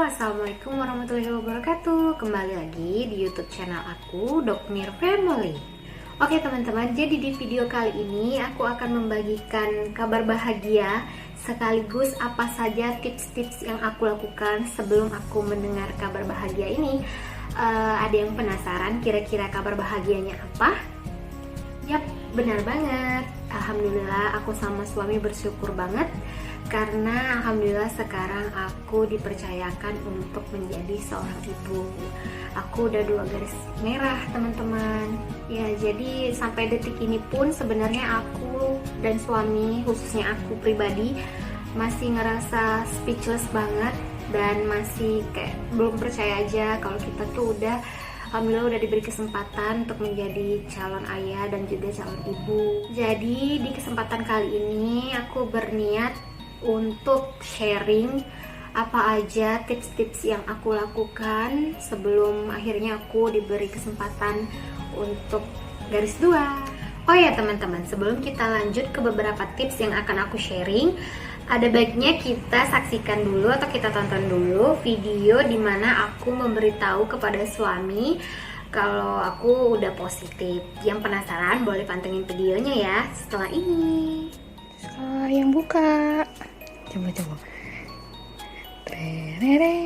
Assalamualaikum warahmatullahi wabarakatuh. Kembali lagi di YouTube channel aku, Dokmir Family. Oke teman-teman, jadi di video kali ini aku akan membagikan kabar bahagia sekaligus apa saja tips-tips yang aku lakukan sebelum aku mendengar kabar bahagia ini. Ada yang penasaran kira-kira kabar bahagianya apa? Yap, benar banget. Alhamdulillah aku sama suami bersyukur banget karena alhamdulillah sekarang aku dipercayakan untuk menjadi seorang ibu. Aku udah 2 garis merah teman-teman. Ya, jadi sampai detik ini pun sebenarnya aku dan suami, khususnya aku pribadi, masih ngerasa speechless banget dan masih kayak belum percaya aja kalau kita tuh alhamdulillah udah diberi kesempatan untuk menjadi calon ayah dan juga calon ibu. Jadi di kesempatan kali ini aku berniat untuk sharing apa aja tips-tips yang aku lakukan sebelum akhirnya aku diberi kesempatan untuk garis 2. Oh ya teman-teman, sebelum kita lanjut ke beberapa tips yang akan aku sharing, ada baiknya kita saksikan dulu atau kita tonton dulu video dimana aku memberitahu kepada suami kalau aku udah positif. Yang penasaran boleh pantengin videonya ya setelah ini. Yang buka, coba Terere.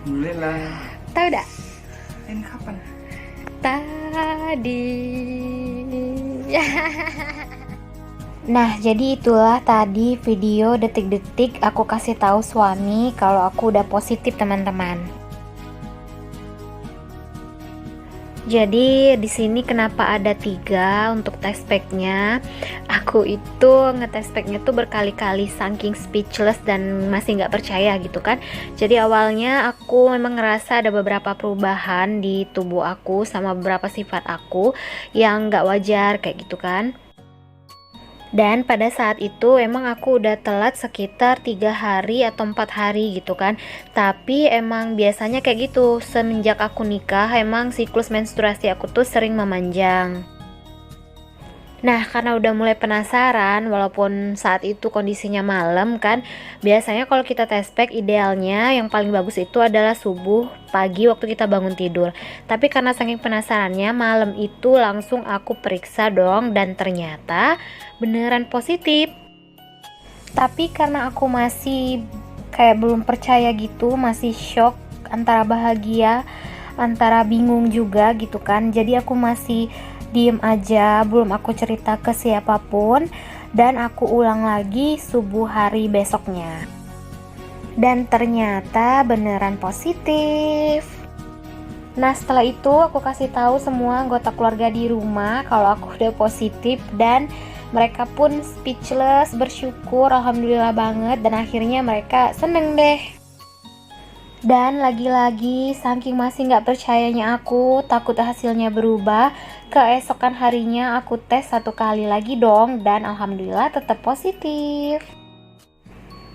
Alhamdulillah. Tahu dah? Ini kapan? Tadi. Nah, jadi itulah tadi video detik-detik aku kasih tahu suami kalau aku udah positif, teman-teman. Jadi di sini kenapa ada 3 untuk test packnya? Aku itu ngetest packnya tuh berkali-kali saking speechless dan masih nggak percaya gitu kan. Jadi awalnya aku memang ngerasa ada beberapa perubahan di tubuh aku sama beberapa sifat aku yang nggak wajar kayak gitu kan. Dan pada saat itu emang aku udah telat sekitar 3 hari atau 4 hari gitu kan. Tapi emang biasanya kayak gitu, semenjak aku nikah emang siklus menstruasi aku tuh sering memanjang. Nah, karena udah mulai penasaran, walaupun saat itu kondisinya malam kan, biasanya kalau kita test pack idealnya yang paling bagus itu adalah subuh pagi waktu kita bangun tidur. Tapi karena saking penasarannya, malam itu langsung aku periksa dong dan ternyata beneran positif. Tapi karena aku masih kayak belum percaya gitu, masih shock, antara bahagia, antara bingung juga gitu kan. Jadi aku masih diem aja, belum aku cerita ke siapapun, dan aku ulang lagi subuh hari besoknya. Dan ternyata beneran positif. Nah, setelah itu aku kasih tahu semua anggota keluarga di rumah kalau aku udah positif dan mereka pun speechless, bersyukur, alhamdulillah banget, dan akhirnya mereka seneng deh. Dan lagi-lagi saking masih gak percayanya aku, takut hasilnya berubah, keesokan harinya aku tes 1 kali lagi dong, dan alhamdulillah tetap positif.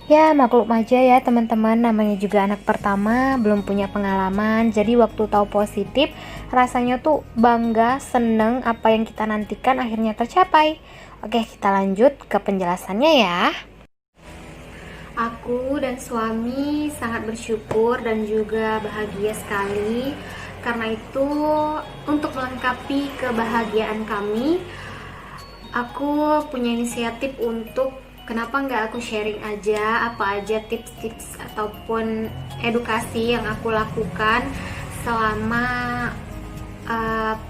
Ya maklum aja ya teman-teman, namanya juga anak pertama, belum punya pengalaman. Jadi waktu tahu positif, rasanya tuh bangga, seneng, apa yang kita nantikan akhirnya tercapai. Oke, kita lanjut ke penjelasannya ya. Aku dan suami sangat bersyukur dan juga bahagia sekali. Karena itu, untuk melengkapi kebahagiaan kami, aku punya inisiatif untuk kenapa nggak aku sharing aja apa aja tips-tips ataupun edukasi yang aku lakukan selama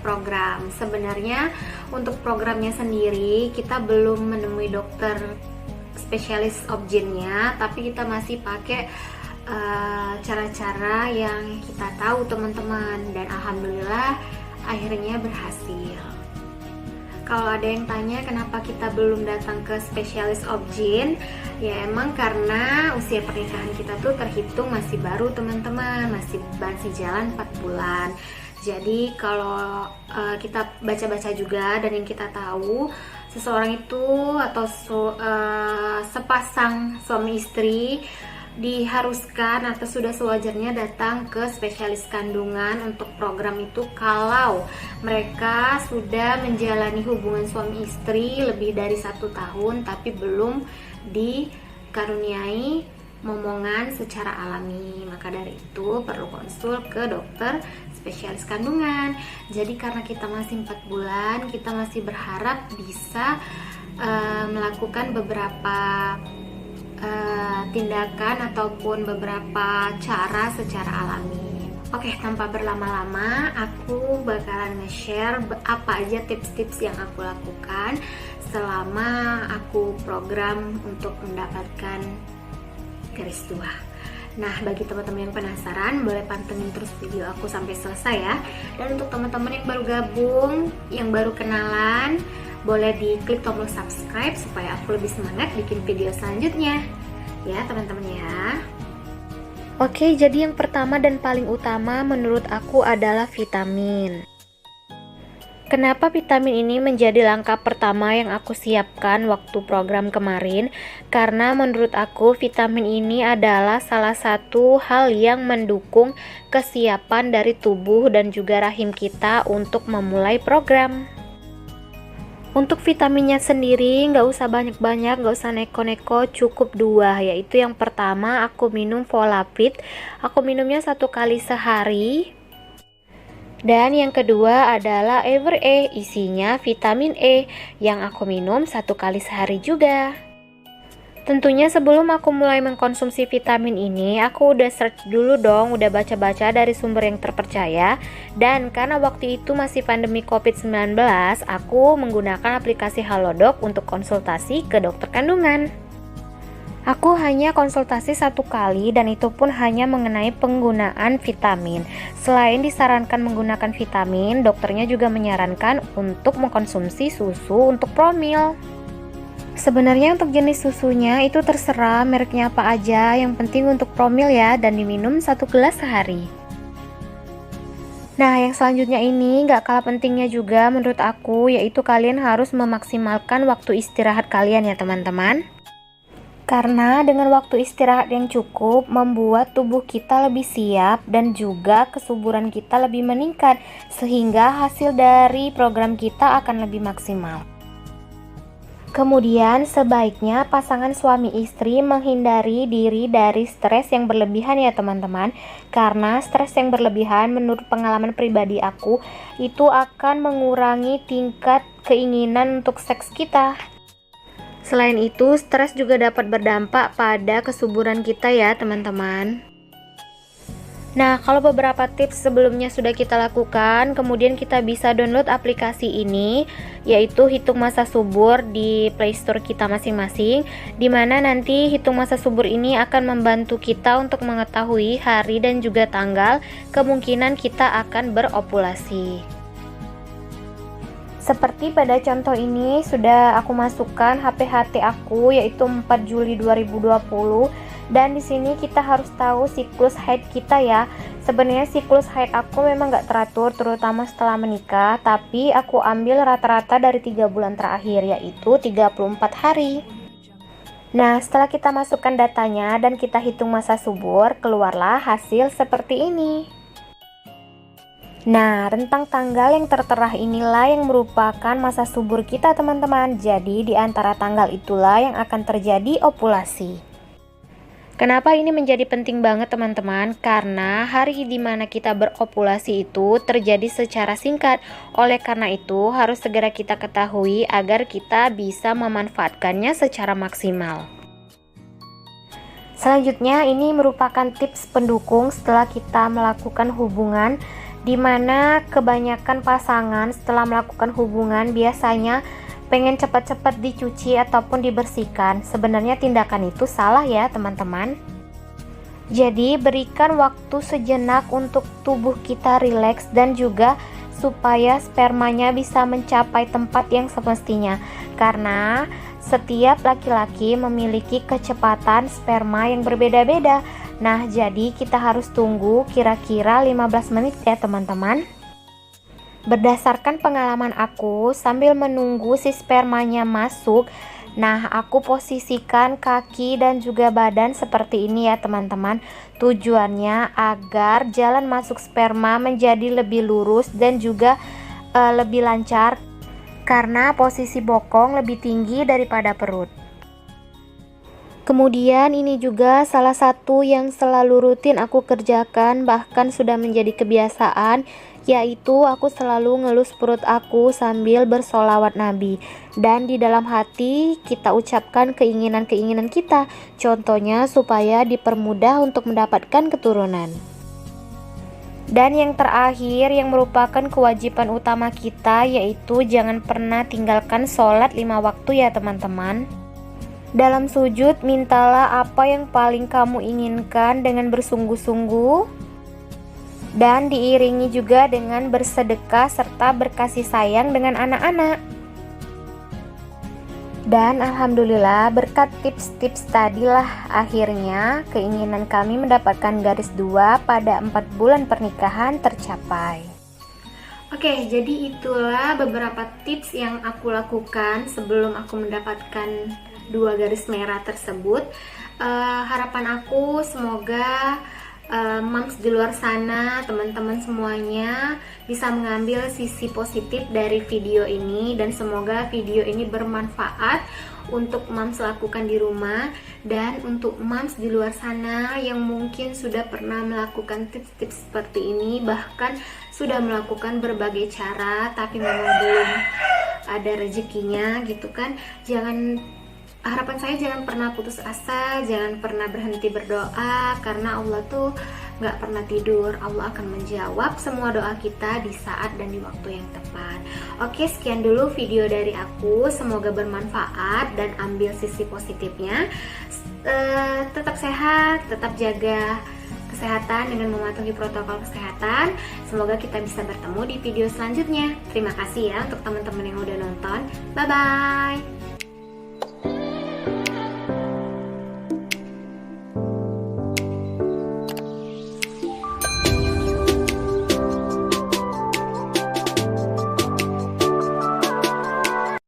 program. Sebenarnya untuk programnya sendiri kita belum menemui dokter spesialis obgynnya, tapi kita masih pakai cara-cara yang kita tahu teman-teman, dan alhamdulillah akhirnya berhasil. Kalau ada yang tanya kenapa kita belum datang ke spesialis obgyn, ya emang karena usia pernikahan kita tuh terhitung masih baru teman-teman, masih jalan 4 bulan. Jadi kalau kita baca-baca juga dan yang kita tahu, seseorang itu atau sepasang suami istri diharuskan atau sudah sewajarnya datang ke spesialis kandungan untuk program itu kalau mereka sudah menjalani hubungan suami istri lebih dari 1 tahun tapi belum di dikaruniai momongan secara alami. Maka dari itu perlu konsul ke dokter spesialis kandungan. Jadi karena kita masih 4 bulan, kita masih berharap bisa melakukan beberapa tindakan ataupun beberapa cara secara alami. Oke, tanpa berlama-lama, aku bakalan nge-share apa aja tips-tips yang aku lakukan selama aku program untuk mendapatkan garis 2. Nah, bagi teman-teman yang penasaran, boleh pantengin terus video aku sampai selesai ya. Dan untuk teman-teman yang baru gabung, yang baru kenalan, boleh diklik tombol subscribe supaya aku lebih semangat bikin video selanjutnya. Ya, teman-teman ya. Oke, jadi yang pertama dan paling utama menurut aku adalah vitamin. Kenapa vitamin ini menjadi langkah pertama yang aku siapkan waktu program kemarin? Karena menurut aku vitamin ini adalah salah satu hal yang mendukung kesiapan dari tubuh dan juga rahim kita untuk memulai program. Untuk vitaminnya sendiri nggak usah banyak-banyak, nggak usah neko-neko, cukup 2, yaitu yang pertama aku minum Volapid. Aku minumnya 1 kali sehari. Dan yang kedua adalah EverE, isinya vitamin E yang aku minum 1 kali sehari juga. Tentunya sebelum aku mulai mengkonsumsi vitamin ini, aku udah search dulu dong, udah baca-baca dari sumber yang terpercaya. Dan karena waktu itu masih pandemi COVID-19, aku menggunakan aplikasi Halodoc untuk konsultasi ke dokter kandungan. Aku hanya konsultasi 1 kali dan itu pun hanya mengenai penggunaan vitamin. Selain disarankan menggunakan vitamin, dokternya juga menyarankan untuk mengkonsumsi susu untuk promil. Sebenarnya untuk jenis susunya itu terserah mereknya apa aja, yang penting untuk promil ya, dan diminum 1 gelas sehari. Nah, yang selanjutnya ini gak kalah pentingnya juga menurut aku, yaitu kalian harus memaksimalkan waktu istirahat kalian ya teman-teman. Karena dengan waktu istirahat yang cukup membuat tubuh kita lebih siap dan juga kesuburan kita lebih meningkat, sehingga hasil dari program kita akan lebih maksimal. Kemudian sebaiknya pasangan suami istri menghindari diri dari stres yang berlebihan ya teman-teman. Karena stres yang berlebihan menurut pengalaman pribadi aku itu akan mengurangi tingkat keinginan untuk seks kita. Selain itu, stres juga dapat berdampak pada kesuburan kita ya teman-teman. Nah, kalau beberapa tips sebelumnya sudah kita lakukan, kemudian kita bisa download aplikasi ini, yaitu Hitung Masa Subur di Play Store kita masing-masing, dimana nanti Hitung Masa Subur ini akan membantu kita untuk mengetahui hari dan juga tanggal kemungkinan kita akan beropulasi. Seperti pada contoh ini sudah aku masukkan HPHT aku, yaitu 4 Juli 2020. Dan di sini kita harus tahu siklus haid kita ya. Sebenarnya siklus haid aku memang gak teratur, terutama setelah menikah, tapi aku ambil rata-rata dari 3 bulan terakhir, yaitu 34 hari. Nah, setelah kita masukkan datanya dan kita hitung masa subur, keluarlah hasil seperti ini. Nah, rentang tanggal yang tertera inilah yang merupakan masa subur kita teman-teman. Jadi di antara tanggal itulah yang akan terjadi ovulasi. Kenapa ini menjadi penting banget teman-teman? Karena hari dimana kita berovulasi itu terjadi secara singkat. Oleh karena itu harus segera kita ketahui agar kita bisa memanfaatkannya secara maksimal. Selanjutnya ini merupakan tips pendukung setelah kita melakukan hubungan, di mana kebanyakan pasangan setelah melakukan hubungan biasanya pengen cepat-cepat dicuci ataupun dibersihkan. Sebenarnya tindakan itu salah ya teman-teman. Jadi berikan waktu sejenak untuk tubuh kita rileks dan juga supaya spermanya bisa mencapai tempat yang semestinya. Karena setiap laki-laki memiliki kecepatan sperma yang berbeda-beda. Nah, jadi kita harus tunggu kira-kira 15 menit ya teman-teman. Berdasarkan pengalaman aku, sambil menunggu si spermanya masuk, nah aku posisikan kaki dan juga badan seperti ini ya teman-teman. Tujuannya agar jalan masuk sperma menjadi lebih lurus dan juga lebih lancar, karena posisi bokong lebih tinggi daripada perut. Kemudian ini juga salah satu yang selalu rutin aku kerjakan, bahkan sudah menjadi kebiasaan, yaitu aku selalu ngelus perut aku sambil bersolawat Nabi. Dan di dalam hati kita ucapkan keinginan-keinginan kita, contohnya supaya dipermudah untuk mendapatkan keturunan. Dan yang terakhir yang merupakan kewajiban utama kita, yaitu jangan pernah tinggalkan sholat 5 waktu ya teman-teman. Dalam sujud, mintalah apa yang paling kamu inginkan dengan bersungguh-sungguh, dan diiringi juga dengan bersedekah serta berkasih sayang dengan anak-anak. Dan alhamdulillah berkat tips-tips tadilah akhirnya keinginan kami mendapatkan garis 2 pada 4 bulan pernikahan tercapai. Oke, jadi itulah beberapa tips yang aku lakukan sebelum aku mendapatkan 2 garis merah tersebut. Harapan aku semoga moms di luar sana, teman-teman semuanya bisa mengambil sisi positif dari video ini, dan semoga video ini bermanfaat untuk moms lakukan di rumah, dan untuk moms di luar sana yang mungkin sudah pernah melakukan tips-tips seperti ini, bahkan sudah melakukan berbagai cara tapi memang belum ada rezekinya gitu kan. Harapan saya jangan pernah putus asa, jangan pernah berhenti berdoa, karena Allah tuh gak pernah tidur. Allah akan menjawab semua doa kita di saat dan di waktu yang tepat. Oke, sekian dulu video dari aku, semoga bermanfaat dan ambil sisi positifnya. Tetap sehat, tetap jaga kesehatan dengan mematuhi protokol kesehatan. Semoga kita bisa bertemu di video selanjutnya. Terima kasih ya untuk teman-teman yang udah nonton. Bye bye.